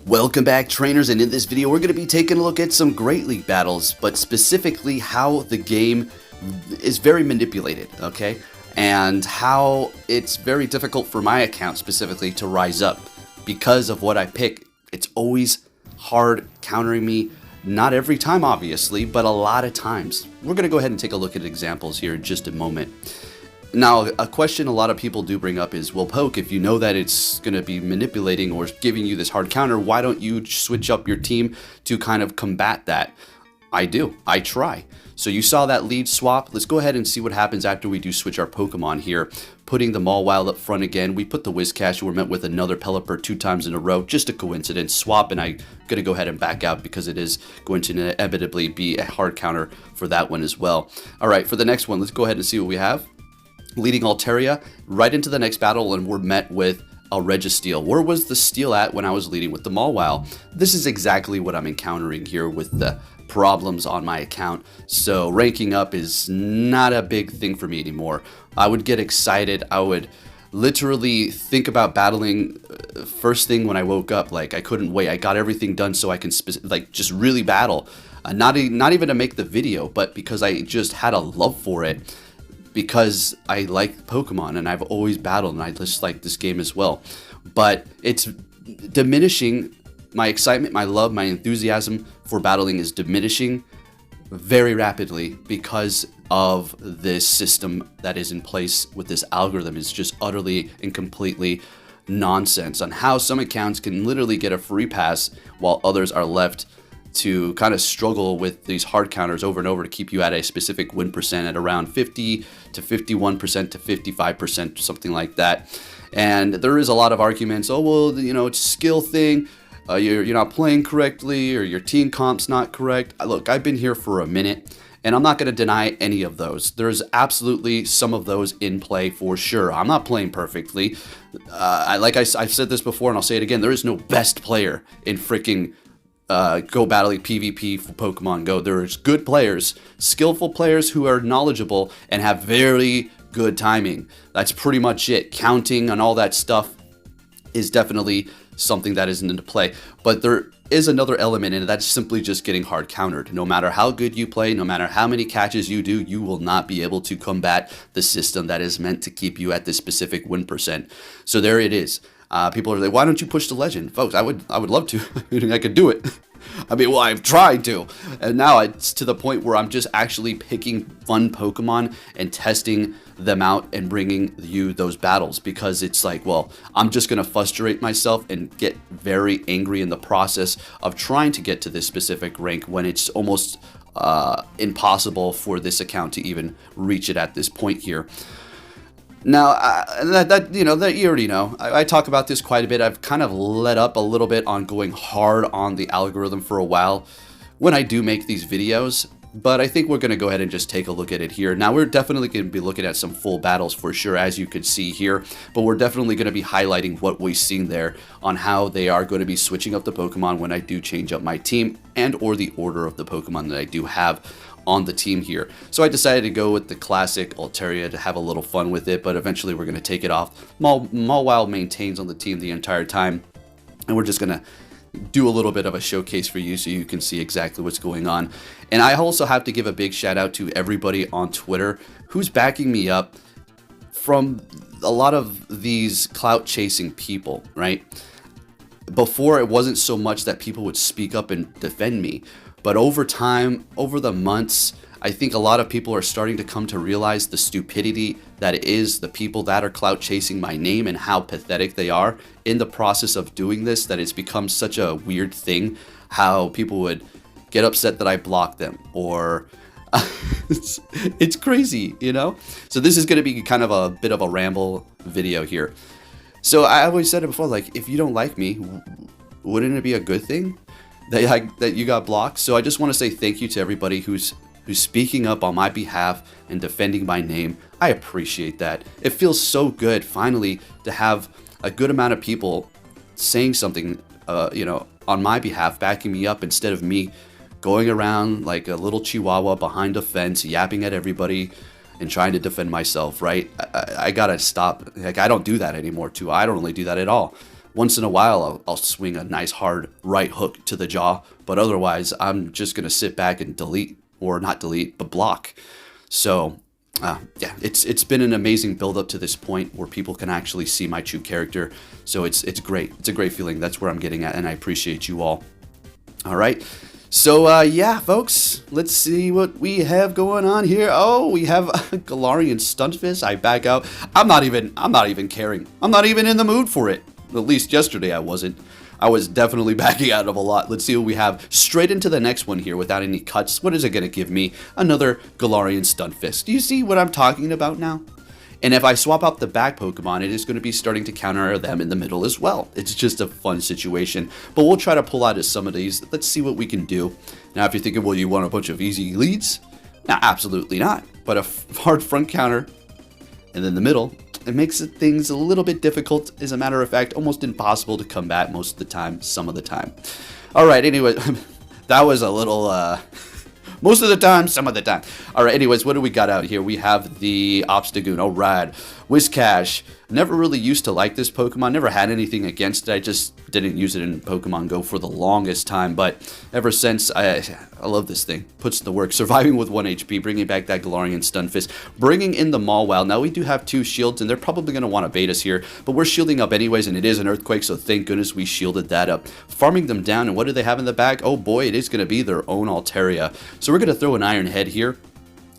Welcome back, trainers, and in this video we're going to be taking a look at some Great League battles, but specifically how the game is very manipulated, okay? And how it's very difficult for my account specifically to rise up. Because of what I pick, it's always hard countering me. Not every time, obviously, but a lot of times. We're going to go ahead and take a look at examples here in just a moment. Now, a question a lot of people do bring up is, well, Poke, if you know that it's going to be manipulating or giving you this hard counter, why don't you switch up your team to kind of combat that? I do. I try. So you saw that lead swap. Let's go ahead and see what happens after we do switch our Pokemon here. Putting the Mawile up front again. We put the Whiscash. We're met with another Pelipper 2 times in a row. Just a coincidence. Swap, and I'm going to go ahead and back out because it is going to inevitably be a hard counter for that one as well. All right, for the next one, let's go ahead and see what we have. Leading Altaria right into the next battle, and we're met with a Registeel. Where was the Steel at when I was leading with the Mawile? This is exactly what I'm encountering here with the problems on my account. So ranking up is not a big thing for me anymore. I would get excited. I would literally think about battling first thing when I woke up. Like, I couldn't wait. I got everything done so I can just really battle. Not even to make the video, but because I just had a love for it. Because I like Pokemon and I've always battled and I just like this game as well. But it's diminishing. My excitement, my love, my enthusiasm for battling is diminishing very rapidly because of this system that is in place with this algorithm. Is just utterly and completely nonsense on how some accounts can literally get a free pass while others are left to kind of struggle with these hard counters over and over to keep you at a specific win percent at around 50 to 51% to 55%, something like that. And there is a lot of arguments. Oh, well, you know, it's a skill thing. You're not playing correctly, or your team comp's not correct. Look, I've been here for a minute, and I'm not going to deny any of those. There's absolutely some of those in play for sure. I'm not playing perfectly. I've said this before, and I'll say it again. There is no best player in freaking Go battling PvP for Pokemon Go. There's good players, skillful players who are knowledgeable and have very good timing. That's pretty much it. Counting and all that stuff is definitely something that isn't into play. But there is another element in it that's simply just getting hard countered. No matter how good you play, no matter how many catches you do, you will not be able to combat the system that is meant to keep you at this specific win percent. So there it is. People are like, why don't you push the legend? Folks, I would love to. I could do it. I mean, well, I've tried to. And now it's to the point where I'm just actually picking fun Pokemon and testing them out and bringing you those battles. Because it's like, well, I'm just going to frustrate myself and get very angry in the process of trying to get to this specific rank when it's almost impossible for this account to even reach it at this point here. Now, that you already know. I talk about this quite a bit. I've kind of let up a little bit on going hard on the algorithm for a while when I do make these videos. But I think we're going to go ahead and just take a look at it here. Now, we're definitely going to be looking at some full battles for sure, as you could see here. But we're definitely going to be highlighting what we've seen there on how they are going to be switching up the Pokemon when I do change up my team and or the order of the Pokemon that I do have on the team here. So I decided to go with the classic Altaria to have a little fun with it, but eventually we're going to take it off. Mawile maintains on the team the entire time, and we're just going to do a little bit of a showcase for you so you can see exactly what's going on. And I also have to give a big shout out to everybody on Twitter who's backing me up from a lot of these clout chasing people, right? Before, it wasn't so much that people would speak up and defend me. But over time, over the months, I think a lot of people are starting to come to realize the stupidity that is the people that are clout chasing my name and how pathetic they are in the process of doing this, that it's become such a weird thing how people would get upset that I block them, or it's crazy, you know? So this is going to be kind of a bit of a ramble video here. So I always said it before, like, if you don't like me, wouldn't it be a good thing that you got blocked? So I just want to say thank you to everybody who's speaking up on my behalf and defending my name. I appreciate that. It feels so good finally to have a good amount of people saying something, on my behalf, backing me up, instead of me going around like a little chihuahua behind a fence, yapping at everybody and trying to defend myself, right? I gotta stop. Like, I don't do that anymore too. I don't really do that at all. Once in a while, I'll swing a nice hard right hook to the jaw, but otherwise, I'm just going to sit back and delete, or not delete, but block. So, yeah, it's been an amazing build up to this point where people can actually see my true character. So it's great. It's a great feeling. That's where I'm getting at, and I appreciate you all. All right. So, yeah, folks, let's see what we have going on here. Oh, we have a Galarian Stunfisk. I back out. I'm not even caring. I'm not even in the mood for it. At least yesterday I wasn't. I was definitely backing out of a lot. Let's see what we have straight into the next one here without any cuts. What is it going to give me? Another Galarian Stunfisk. Do you see what I'm talking about now? And if I swap out the back Pokemon, it is going to be starting to counter them in the middle as well. It's just a fun situation. But we'll try to pull out of some of these. Let's see what we can do. Now, if you're thinking, well, you want a bunch of easy leads? No, absolutely not. But a hard front counter, and then the middle, it makes things a little bit difficult. As a matter of fact, almost impossible to combat most of the time, some of the time. All right, anyway, that was a little... most of the time, some of the time. All right, anyways, what do we got out here? We have the Obstagoon. All right. Whiscash. Never really used to like this Pokemon. Never had anything against it. I just didn't use it in Pokemon Go for the longest time. But ever since, I love this thing. Puts in the work. Surviving with 1 HP. Bringing back that Galarian Stunfisk. Bringing in the Mawile. Now, we do have 2 shields, and they're probably going to want to bait us here. But we're shielding up anyways, and it is an Earthquake, so thank goodness we shielded that up. Farming them down, and what do they have in the back? Oh boy, it is going to be their own Altaria. So we're going to throw an Iron Head here.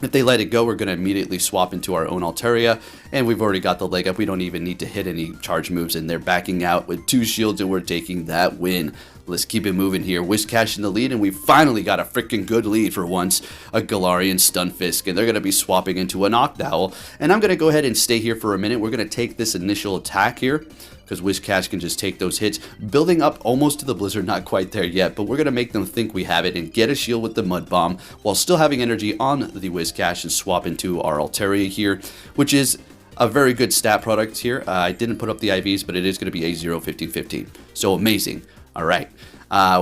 If they let it go, we're going to immediately swap into our own Altaria, and we've already got the leg up. We don't even need to hit any charge moves, and they're backing out with 2 shields, and we're taking that win. Let's keep it moving here. Whiscash in the lead, and we finally got a freaking good lead for once. A Galarian Stunfisk, and they're going to be swapping into a Noctowl, and I'm going to go ahead and stay here for a minute. We're going to take this initial attack here, because Whiscash can just take those hits. Building up almost to the Blizzard, not quite there yet, but we're going to make them think we have it and get a shield with the Mud Bomb while still having energy on the Whiscash and swap into our Altaria here, which is a very good stat product here. I didn't put up the IVs, but it is going to be a 0-15-15. So amazing. All right.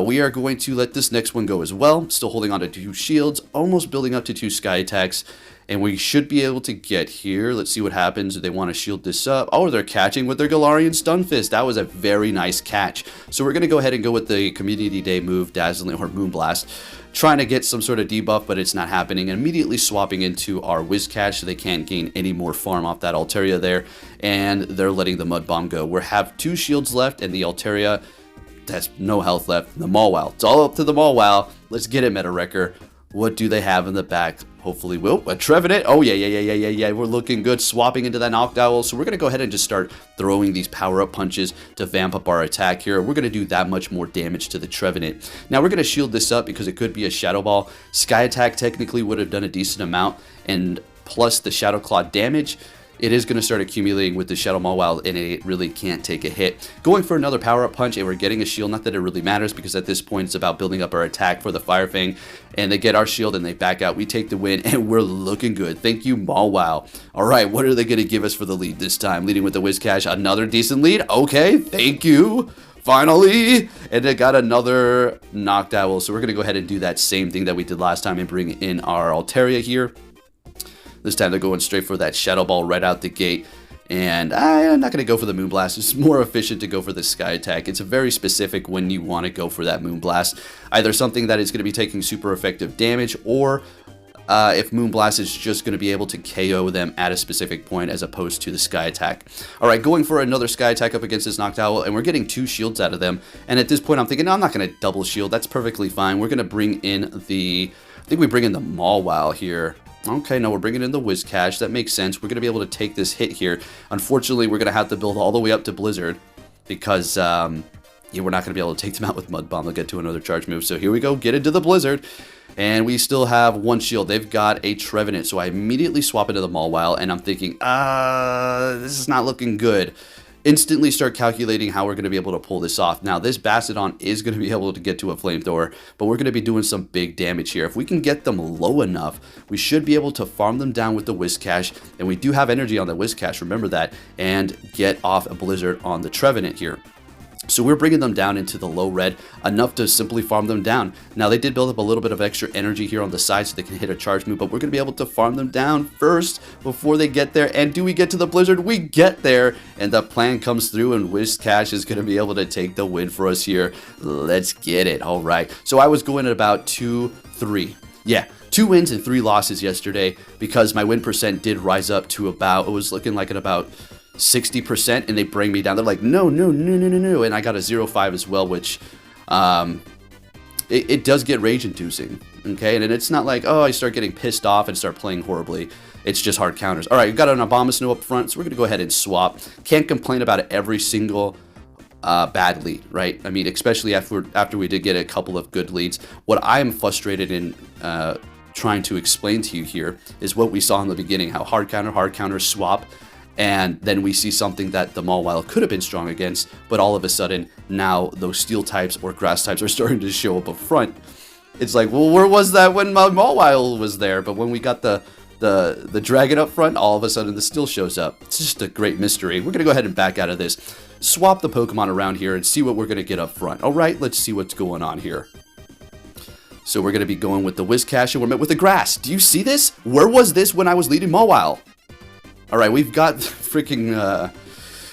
We are going to let this next one go as well. Still holding on to 2 shields, almost building up to 2 Sky Attacks. And we should be able to get here. Let's see what happens. Do they want to shield this up? Oh, they're catching with their Galarian Stunfisk. That was a very nice catch. So we're going to go ahead and go with the Community Day move, Dazzling or Moonblast. Trying to get some sort of debuff, but it's not happening. And immediately swapping into our Whiscash so they can't gain any more farm off that Altaria there. And they're letting the Mud Bomb go. We have 2 shields left, and the Altaria has no health left. The Mawile. It's all up to the Mawile. Let's get it, Meta Wrecker. What do they have in the back? Hopefully, a Trevenant. Oh, yeah. We're looking good. Swapping into that Noctowl. So we're going to go ahead and just start throwing these power-up punches to vamp up our attack here. We're going to do that much more damage to the Trevenant. Now, we're going to shield this up because it could be a Shadow Ball. Sky Attack technically would have done a decent amount. And plus the Shadow Claw damage, it is going to start accumulating with the Shadow Mawile, and it really can't take a hit. Going for another power-up punch, and we're getting a shield. Not that it really matters, because at this point, it's about building up our attack for the Fire Fang. And they get our shield, and they back out. We take the win, and we're looking good. Thank you, Mawile. All right, what are they going to give us for the lead this time? Leading with the Whiscash. Another decent lead. Okay, thank you. Finally, and it got another Noctowl. So we're going to go ahead and do that same thing that we did last time and bring in our Altaria here. This time they're going straight for that Shadow Ball right out the gate. And I'm not going to go for the Moonblast. It's more efficient to go for the Sky Attack. It's very specific when you want to go for that Moonblast. Either something that is going to be taking super effective damage, or if Moonblast is just going to be able to KO them at a specific point as opposed to the Sky Attack. Alright, going for another Sky Attack up against this Noctowl, and we're getting 2 shields out of them. And at this point I'm thinking, no, I'm not going to double shield. That's perfectly fine. We're going to bring in the... I think we bring in the Mawile here. Okay, no, we're bringing in the Whiscash. That makes sense. We're going to be able to take this hit here. Unfortunately, we're going to have to build all the way up to Blizzard because, yeah, we're not going to be able to take them out with Mud Bomb. They'll get to another charge move. So here we go. Get into the Blizzard. And we still have 1 shield. They've got a Trevenant. So I immediately swap into the Mawile, and I'm thinking, this is not looking good. Instantly start calculating how we're going to be able to pull this off. Now, this Bastiodon is going to be able to get to a Flamethrower, but we're going to be doing some big damage here. If we can get them low enough, we should be able to farm them down with the Whiscash, and we do have energy on the Whiscash, remember that, and get off a Blizzard on the Trevenant here. So we're bringing them down into the low red, enough to simply farm them down. Now, they did build up a little bit of extra energy here on the side so they can hit a charge move, but we're going to be able to farm them down first before they get there. And do we get to the Blizzard? We get there, and the plan comes through, and Whiscash is going to be able to take the win for us here. Let's get it. All right. So I was going at about 2-3. Yeah. 2 wins and 3 losses yesterday because my win percent did rise up to about, it was looking like at about 60%, and they bring me down. They're like, no, and I got a 0-5 as well, which it does get rage inducing, okay? And it's not like, oh, I start getting pissed off and start playing horribly. It's just hard counters. All right, we've got an Abomasnow up front, so we're gonna go ahead and swap. Can't complain about it every single bad lead, right? I mean, especially after we did get a couple of good leads. What I am frustrated in trying to explain to you here is what we saw in the beginning, how hard counter, swap, and then we see something that the Mawile could have been strong against, but all of a sudden, now those steel types or grass types are starting to show up front. It's like, well, where was that when my Mawile was there? But when we got the dragon up front, all of a sudden the steel shows up. It's just a great mystery. We're going to go ahead and back out of this, swap the Pokemon around here, and see what we're going to get up front. All right, let's see what's going on here. So we're going to be going with the Whiscash, and we're met with the grass. Do you see this? Where was this when I was leading Mawile? All right, we've got freaking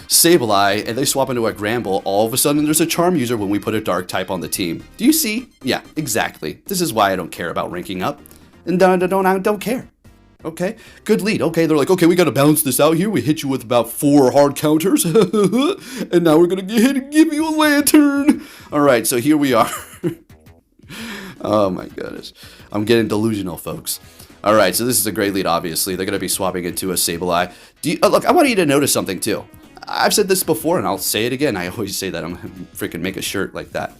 Sableye, and they swap into a Gramble. All of a sudden, there's a Charm User when we put a Dark type on the team. Do you see? Yeah, exactly. This is why I don't care about ranking up. And I don't care. Okay, good lead. Okay, they're like, okay, we got to balance this out here. We hit you with about 4 hard counters. And now we're going to go ahead and give you a Lantern. All right, so here we are. Oh, my goodness. I'm getting delusional, folks. All right, so this is a great lead, obviously. They're going to be swapping into a Sableye. Look, I want you to notice something, too. I've said this before, and I'll say it again. I always say that. I'm going to freaking make a shirt like that.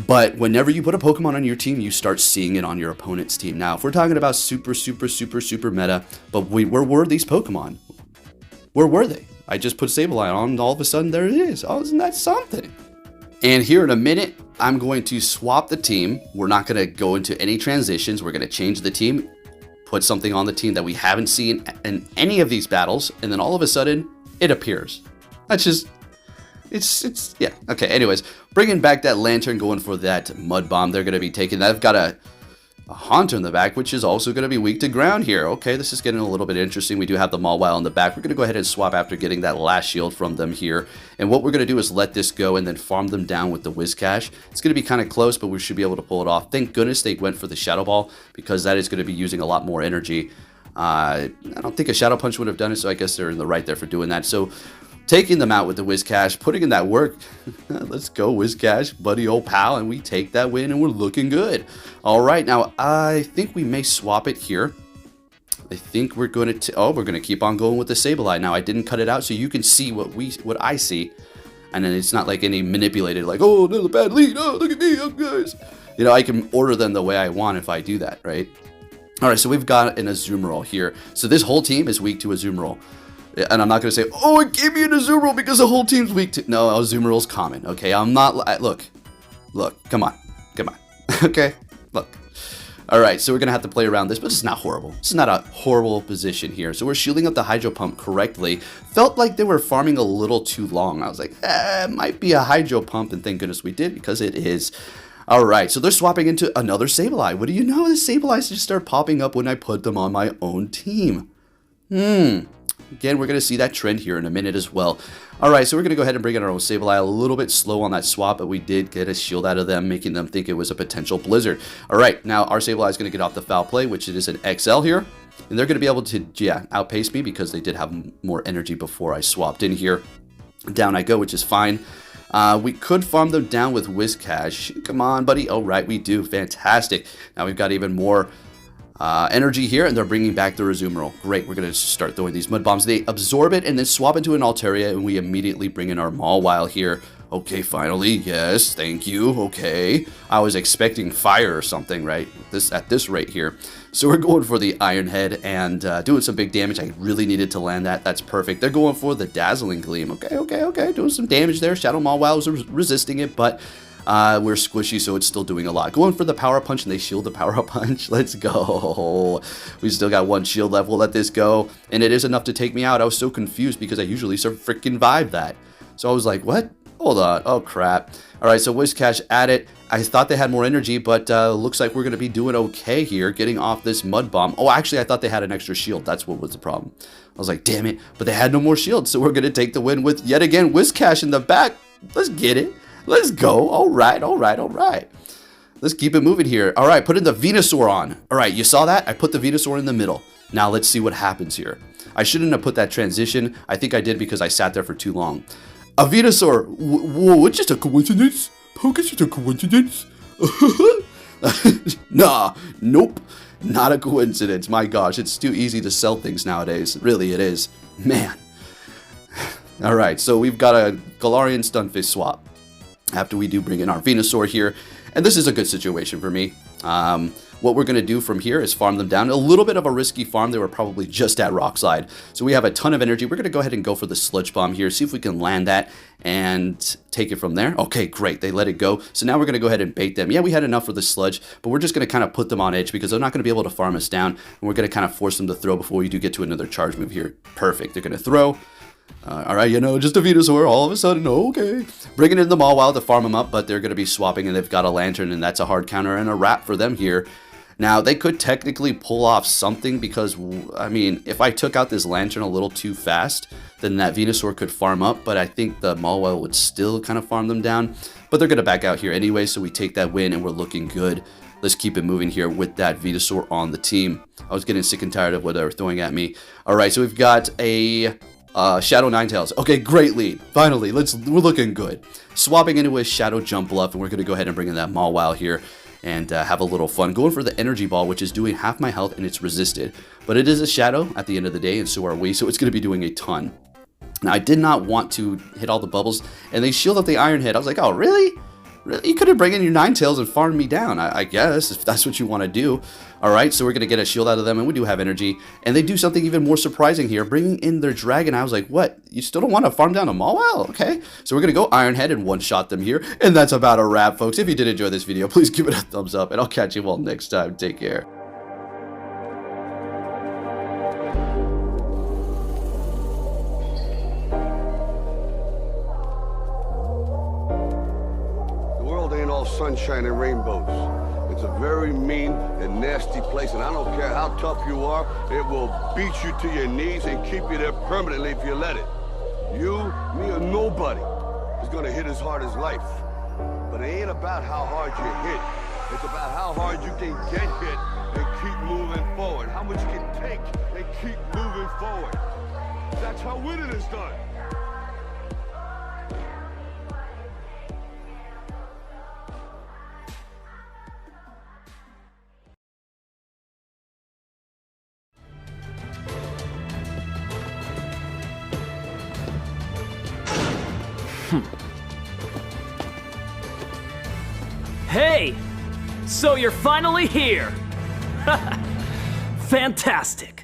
But whenever you put a Pokemon on your team, you start seeing it on your opponent's team. Now, if we're talking about super meta, but where were these Pokemon? Where were they? I just put Sableye on, and all of a sudden, there it is. Oh, isn't that something? And here in a minute, I'm going to swap the team. We're not going to go into any transitions. We're going to change the team, put something on the team that we haven't seen in any of these battles, and then all of a sudden, it appears. That's just, it's yeah. Okay, anyways, bringing back that Lantern, going for that Mud Bomb. They're going to be taking that. I've got a Haunter in the back, which is also going to be weak to ground here. Okay, this is getting a little bit interesting. We do have the Mawile in the back. We're going to go ahead and swap after getting that last shield from them here. And what we're going to do is let this go and then farm them down with the Whiscash. It's going to be kind of close, but we should be able to pull it off. Thank goodness they went for the Shadow Ball, because that is going to be using a lot more energy. I don't think a Shadow Punch would have done it, so I guess they're in the right there for doing that. So taking them out with the Whiscash, putting in that work. Let's go, Whiscash, buddy old pal, and we take that win, and we're looking good. All right, now I think we may swap it here. I think we're going to we're going to keep on going with the Sableye. Now I didn't cut it out so you can see what I see, and then it's not like any manipulated, like, oh, another bad lead. Oh, look at me, oh, guys. You know, I can order them the way I want if I do that, right? All right, so we've got an Azumarill here. So this whole team is weak to Azumarill. And I'm not going to say, oh, it gave me an Azumarill because the whole team's weak to... No, Azumarill's common, okay? I'm not... Look, come on. Okay, look. All right, so we're going to have to play around this, but it's not horrible. This is not a horrible position here. So we're shielding up the Hydro Pump correctly. Felt like they were farming a little too long. I was like, it might be a Hydro Pump, and thank goodness we did, because it is. All right, so they're swapping into another Sableye. What do you know? The Sableyes just start popping up when I put them on my own team. Again, we're going to see that trend here in a minute as well. All right, so we're going to go ahead and bring in our own Sableye. A little bit slow on that swap, but we did get a shield out of them, making them think it was a potential Blizzard. All right, now our Sableye is going to get off the foul play, which it is an XL here. And they're going to be able to, yeah, outpace me because they did have more energy before I swapped in here. Down I go, which is fine. We could farm them down with Whiscash. Come on, buddy. All right, we do. Fantastic. Now we've got even more energy here, and they're bringing back the Azumarill. Great, we're going to start throwing these Mud Bombs. They absorb it and then swap into an Altaria, and we immediately bring in our Mawile here. Okay, finally, yes, thank you, okay. I was expecting fire or something, right, at this rate here. So we're going for the Iron Head and doing some big damage. I really needed to land that. That's perfect. They're going for the Dazzling Gleam. Okay, doing some damage there. Shadow Mawile was resisting it, but... we're squishy, so it's still doing a lot. Going for the Power Punch, and they shield the Power Punch. Let's go. We still got 1 shield left. We'll let this go, and it is enough to take me out. I was so confused because I usually freaking vibe that. So I was like, what? Hold on. Oh, crap. All right, so Whiscash at it. I thought they had more energy, but looks like we're going to be doing okay here, getting off this Mud Bomb. Oh, actually, I thought they had an extra shield. That's what was the problem. I was like, damn it. But they had no more shields, so we're going to take the win with, yet again, Whiscash in the back. Let's get it. Let's go. All right, all right, all right. Let's keep it moving here. All right, putting the Venusaur on. All right, you saw that? I put the Venusaur in the middle. Now let's see what happens here. I shouldn't have put that transition. I think I did because I sat there for too long. A Venusaur. Whoa, it's just a coincidence. Poke's just a coincidence. Nah, nope. Not a coincidence. My gosh, it's too easy to sell things nowadays. Really, it is. Man. All right, so we've got a Galarian Stunfisk swap after we do bring in our Venusaur here. And this is a good situation for me. What we're going to do from here is farm them down. A little bit of a risky farm. They were probably just at Rock Slide. So we have a ton of energy. We're going to go ahead and go for the Sludge Bomb here. See if we can land that and take it from there. Okay, great. They let it go. So now we're going to go ahead and bait them. Yeah, we had enough for the Sludge, but we're just going to kind of put them on edge because they're not going to be able to farm us down. And we're going to kind of force them to throw before we do get to another charge move here. Perfect. They're going to throw. All right, you know, just a Venusaur all of a sudden, okay. Bringing in the Mawile to farm them up, but they're going to be swapping, and they've got a Lantern, and that's a hard counter and a wrap for them here. Now, they could technically pull off something because, I mean, if I took out this Lantern a little too fast, then that Venusaur could farm up, but I think the Mawile would still kind of farm them down. But they're going to back out here anyway, so we take that win, and we're looking good. Let's keep it moving here with that Venusaur on the team. I was getting sick and tired of what they were throwing at me. All right, so we've got a Shadow Ninetales. Okay, great lead. Finally, we're looking good. Swapping into a Shadow Jump Bluff, and we're going to go ahead and bring in that Mawile here and have a little fun. Going for the Energy Ball, which is doing half my health, and it's resisted. But it is a Shadow at the end of the day, and so are we, so it's going to be doing a ton. Now, I did not want to hit all the bubbles, and they shield up the Iron Head. I was like, oh, really? Really? You could have bring in your Ninetales and farmed me down, I guess, if that's what you want to do. All right, so we're going to get a shield out of them, and we do have energy. And they do something even more surprising here, bringing in their Dragon. I was like, what? You still don't want to farm down a Mawile? Okay, so we're going to go Iron Head and one-shot them here. And that's about a wrap, folks. If you did enjoy this video, please give it a thumbs up, and I'll catch you all next time. Take care. Sunshine and rainbows. It's a very mean and nasty place, and I don't care how tough you are, it will beat you to your knees and keep you there permanently if you let it. You, me, or nobody is gonna hit as hard as life. But it ain't about how hard you hit. It's about how hard you can get hit and keep moving forward. How much you can take and keep moving forward. That's how winning is done. Hey! So you're finally here! Fantastic!